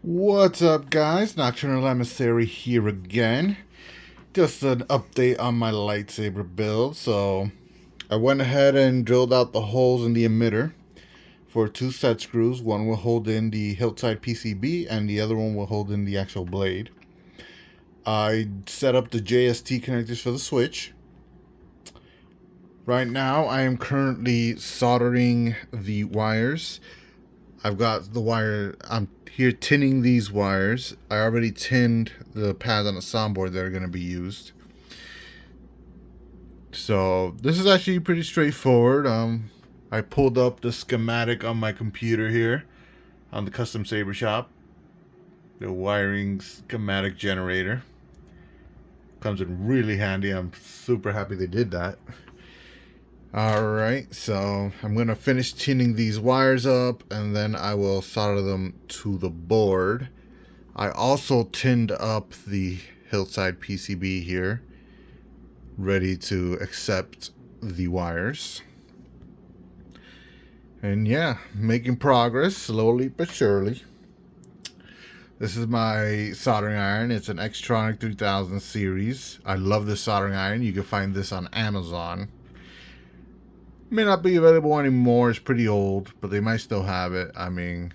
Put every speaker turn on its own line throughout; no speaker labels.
What's up, guys? Nocturnal Emissary here again. Just an update on my lightsaber build. So I went ahead and drilled out the holes in the emitter for two set screws. One will hold in the hilt side PCB and the other one will hold in the actual blade. I set up the JST connectors for the switch. Right now I am currently soldering the wires. I've got the wire, I'm here tinning these wires. I already tinned the pads on the soundboard that are going to be used. So this is actually pretty straightforward. I pulled up the schematic on my computer here on the Custom Saber Shop. The wiring schematic generator. Comes in really handy. I'm super happy they did that. Alright, so I'm going to finish tinning these wires up and then I will solder them to the board. I also tinned up the hilt side PCB here, ready to accept the wires. And yeah, making progress slowly but surely. This is my soldering iron. It's an Xtronic 3000 series. I love this soldering iron. You can find this on Amazon. May not be available anymore. It's pretty old, but they might still have it. I mean,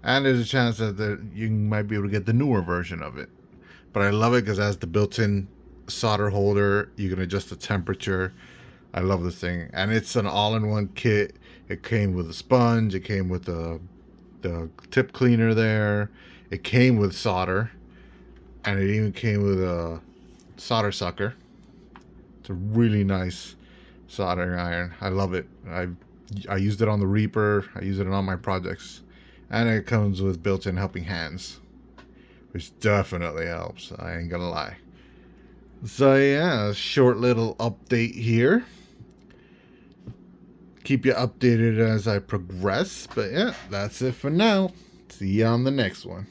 and there's a chance that you might be able to get the newer version of it. But I love it because it has the built-in solder holder. You can adjust the temperature. I love this thing. And it's an all-in-one kit. It came with a sponge. It came with the tip cleaner there. It came with solder. And it even came with a solder sucker. It's a really nice soldering iron. I love it. I used it on the Reaper. I use it on all my projects. And it comes with built-in helping hands, which definitely helps. I ain't gonna lie. So yeah, short little update here. Keep you updated as I progress. But yeah, that's it for now. See you on the next one.